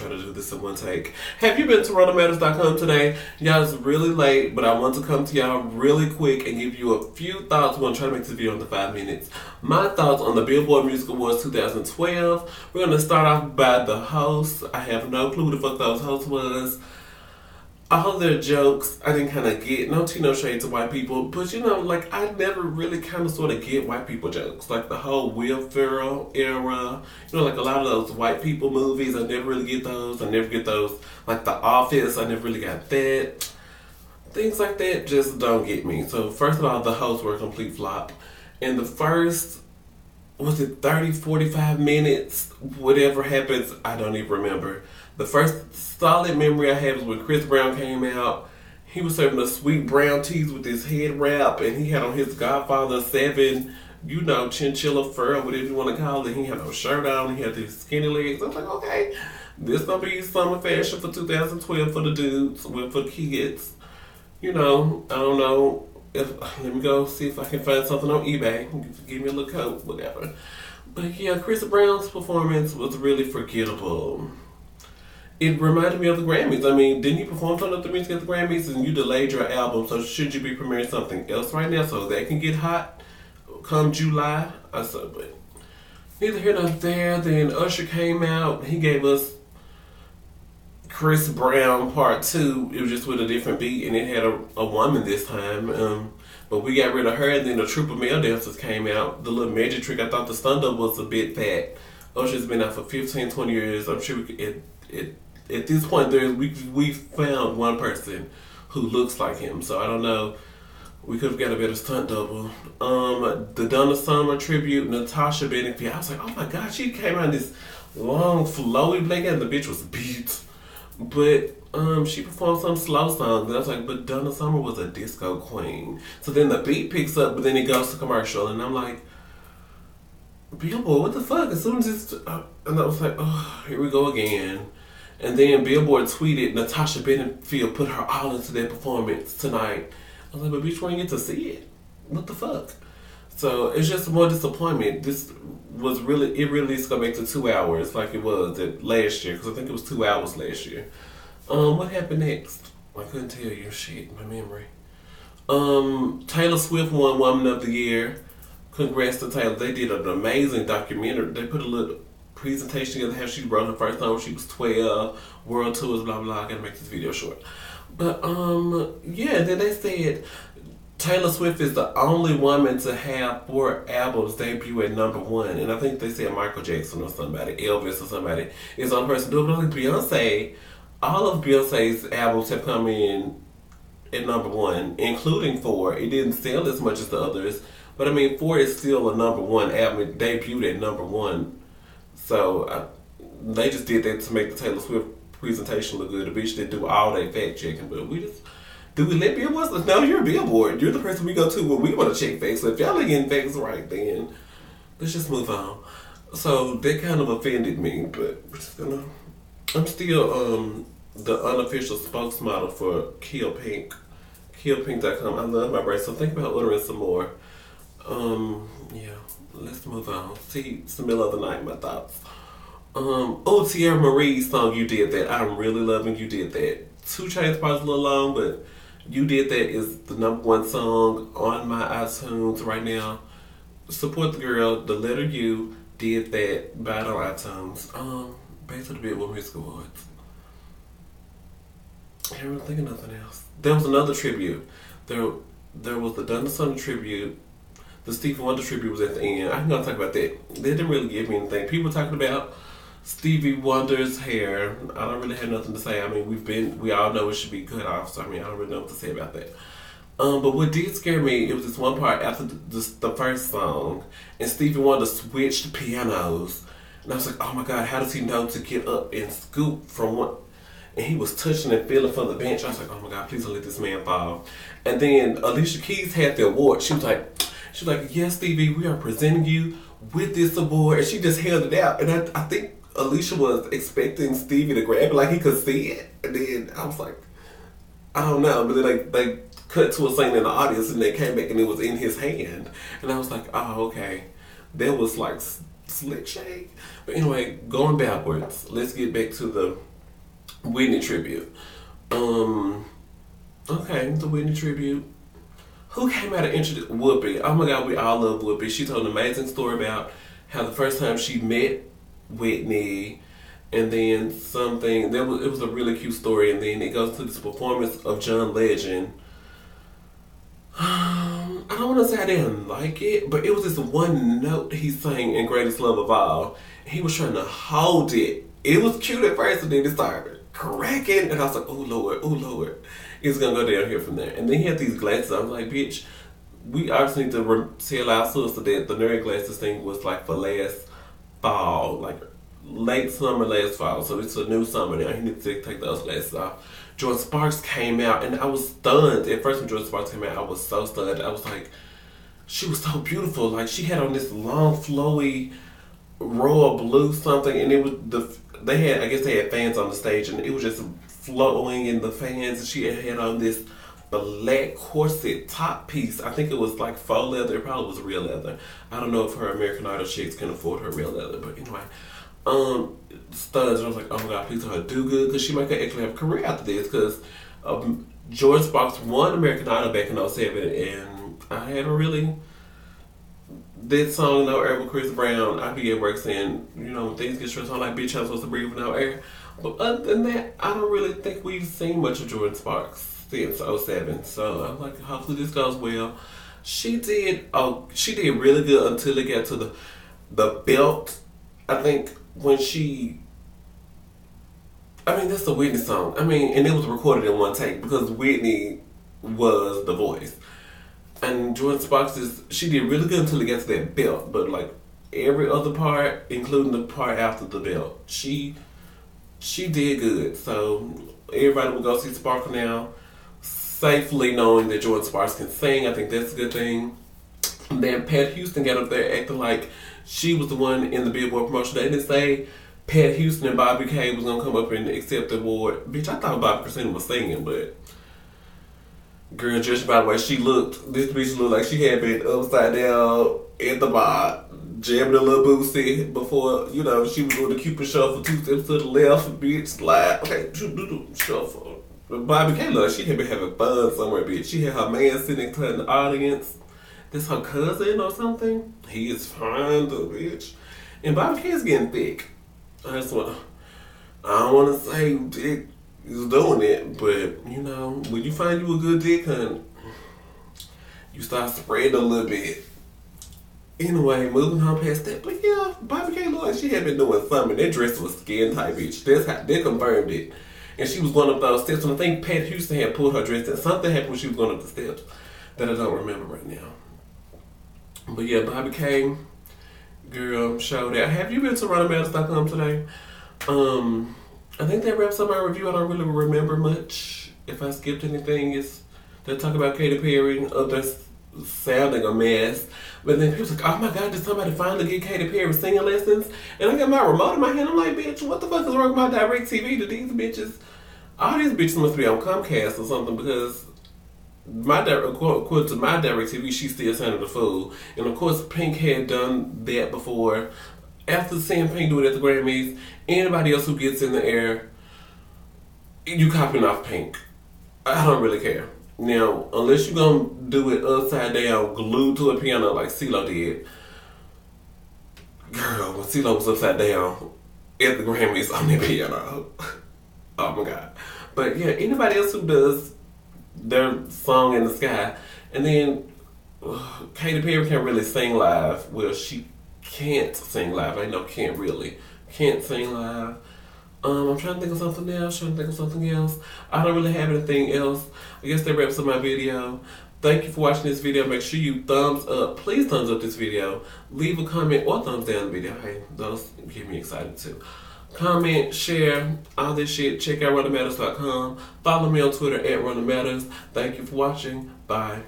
try to do this in one take. Have you been to TorontoMatters.com today? Y'all, it's really late, but I want to come to y'all really quick and give you a few thoughts. We're going to try to make this video under 5 minutes. My thoughts on the Billboard Music Awards 2012. We're going to start off by the hosts. I have no clue who the fuck those hosts was. All their jokes, I didn't kind of get. No tea, no shade to white people. But, you know, like, I never really kind of sort of get white people jokes. Like, the whole Will Ferrell era. You know, like, a lot of those white people movies, I never really get those. I never get those. Like, The Office, I never really got that. Things like that just don't get me. So, first of all, the hosts were a complete flop. And the first, was it 30, 45 minutes? Whatever happens, I don't even remember. The first solid memory I had was when Chris Brown came out. He was serving the sweet brown teas with his head wrap, and he had on his Godfather 7, you know, chinchilla fur, whatever you want to call it. He had no shirt on. He had these skinny legs. I was like, okay, this gonna be summer fashion for 2012 for the dudes, well, for the kids. You know, I don't know. Let me go see if I can find something on eBay. Give me a little coat, whatever. But yeah, Chris Brown's performance was really forgettable. It reminded me of the Grammys. I mean, didn't he perform some of the music at the Grammys? And you delayed your album, so should you be premiering something else right now so that can get hot come July? I said, but neither here nor there. Then Usher came out. He gave us Chris Brown Part 2. It was just with a different beat, and it had a woman this time. But we got rid of her, and then the troop of male dancers came out. The little magic trick, I thought the stand up was a bit fat. Usher's been out for 15, 20 years. I'm sure at this point, we found one person who looks like him. So I don't know. We could have got a better stunt double. The Donna Summer tribute, Natasha Bedingfield. I was like, oh my god, she came out in this long, flowy black and the bitch was beat. But she performed some slow songs. And I was like, but Donna Summer was a disco queen. So then the beat picks up, but then it goes to commercial. And I'm like, Billboard, what the fuck? As soon as it's... and I was like, oh, here we go again. And then Billboard tweeted, Natasha Bedingfield put her all into that performance tonight. I was like, but bitch, we didn't get to see it. What the fuck? So it's just more disappointment. This was really, it really needs to go back to 2 hours like it was last year. Because I think it was 2 hours last year. What happened next? I couldn't tell you. Shit, my memory. Taylor Swift won Woman of the Year. Congrats to Taylor. They did an amazing documentary. They put a little presentation together how she wrote her first song when she was 12, world tours, blah, blah. I gotta make this video short. But, yeah, then they said Taylor Swift is the only woman to have 4 albums debut at #1. And I think they said Michael Jackson or somebody, Elvis or somebody is on person to do it. But like Beyonce, all of Beyonce's albums have come in at #1, including 4. It didn't sell as much as the others. But I mean, 4 is still a #1 album. It debuted at #1. So they just did that to make the Taylor Swift presentation look good. The bitch didn't do all that fact checking, but do we let Billboard? No, you're Billboard. You're the person we go to when we want to check facts. So if y'all ain't getting facts right, then let's just move on. So that kind of offended me, but we're just gonna... I'm still the unofficial spokesmodel for Kill Pink. KillPink.com. I love my bracelet, so think about ordering some more. Yeah, let's move on. See, it's the middle of the night, my thoughts. Tierra Marie's song, You Did That. I'm really loving You Did That. 2 Chainz part's a little long, but You Did That is the #1 song on my iTunes right now. Support the girl, the letter U, Did That, buy it on iTunes. Back to the Billboard Music Awards. I can't really think of nothing else. There was another tribute. There was the Donna Summer tribute. The Stevie Wonder tribute was at the end. I'm gonna talk about that. They didn't really give me anything. People talking about Stevie Wonder's hair. I don't really have nothing to say. I mean, we all know it should be cut off. So I mean, I don't really know what to say about that. But what did scare me, it was this one part after the first song, and Stevie Wonder switched pianos, and I was like, oh my god, how does he know to get up and scoop from one? And he was touching and feeling from the bench. I was like, oh my god, please don't let this man fall. And then Alicia Keys had the award. She was like, yes, Stevie, we are presenting you with this award. And she just held it out. And I think Alicia was expecting Stevie to grab it like he could see it. And then I was like, I don't know. But then they cut to a scene in the audience and they came back and it was in his hand. And I was like, oh, okay. That was like slick shade. But anyway, going backwards, let's get back to the Whitney tribute. Okay, the Whitney tribute. Who came out and introduced Whoopi? Oh my God, we all love Whoopi. She told an amazing story about how the first time she met Whitney, and then it was a really cute story, and then it goes to this performance of John Legend. I don't want to say I didn't like it, but it was this one note he sang in Greatest Love of All. He was trying to hold it. It was cute at first, and then it started cracking, and I was like, oh Lord, it's gonna go down here from there. And then he had these glasses. I was like, bitch, we obviously need to tell our sister that the nerd glasses thing was like for last fall, like late summer, last fall. So it's a new summer now. He needs to take those glasses off. Jordin Sparks came out, and I was stunned. At first, when Jordin Sparks came out, I was so stunned. I was like, she was so beautiful. Like, she had on this long, flowy royal blue something, and it was I guess they had fans on the stage, and it was just flowing in the fans. And she had on this black corset top piece. I think it was like faux leather. It probably was real leather. I don't know if her American Idol chicks can afford her real leather, but anyway. Studs. I was like, oh my God, please tell her do good, because she might actually have a career after this, because Jordin Sparks won American Idol back in '07, and I haven't really did song No Air with Chris Brown. I be at work saying, when things get stressful, I'm like, bitch, I'm supposed to breathe with no air. But other than that, I don't really think we've seen much of Jordin Sparks since '07. So I'm like, hopefully this goes well. She did really good until it got to the belt. I think when that's the Whitney song. And it was recorded in one take because Whitney was the voice. And Jordin Sparks she did really good until it got to that belt. But like every other part, including the part after the belt, she did good. So everybody will go see Sparkle now, safely knowing that Jordin Sparks can sing. I think that's a good thing. And then Pat Houston got up there acting like she was the one in the Billboard promotion. They didn't say Pat Houston and Bobbi K was gonna come up and accept the award. Bitch, I thought Bobbi Kristina was singing, but girl, judging by the way she looked, this bitch looked like she had been upside down at the bar, jamming a Lil Boosie before, she was doing the Cupid shuffle, 2 steps to the left, bitch, slide. Okay, shuffle. Bobbi K looked like she had been having fun somewhere, bitch. She had her man sitting to her in the audience. This her cousin or something? He is fine, though, bitch. And Bobbi K is getting thick. I don't want to say dick is doing it, but, when you find you a good dick, honey, you start spreading a little bit. Anyway, moving on past that. But yeah, Bobbi K looked like she had been doing something. That dress was skin tight, bitch. They confirmed it. And she was going up those steps, and I think Pat Houston had pulled her dress, and something happened when she was going up the steps that I don't remember right now. But yeah, Bobbi K, girl, showed out. Have you been to runnermatters.com today? I think that wraps up my review. I don't really remember much. If I skipped anything, they talk about Katy Perry, others sounding a mess. But then people like, oh my God, did somebody finally get Katy Perry singing lessons? And I got my remote in my hand. I'm like, bitch, what the fuck is wrong with my DirecTV? Do these bitches, all these bitches must be on Comcast or something, because according to my DirecTV, she still sounded a fool. And of course, Pink had done that before. After seeing Pink do it at the Grammys, anybody else who gets in the air, you copying off Pink. I don't really care. Now, unless you're gonna do it upside down, glued to a piano like CeeLo did. Girl, when CeeLo was upside down at the Grammys on that piano. Oh my God. But yeah, anybody else who does their song in the sky, and then Katy Perry can't really sing live. Well, she can't sing live. I know can't sing live. I'm trying to think of something else. I don't really have anything else. I guess that wraps up my video. Thank you for watching this video. Make sure you thumbs up. Please thumbs up this video. Leave a comment or thumbs down the video. Hey, those get me excited too. Comment, share, all this shit. Check out runnermatters.com. Follow me on Twitter @runnermatters. Thank you for watching. Bye.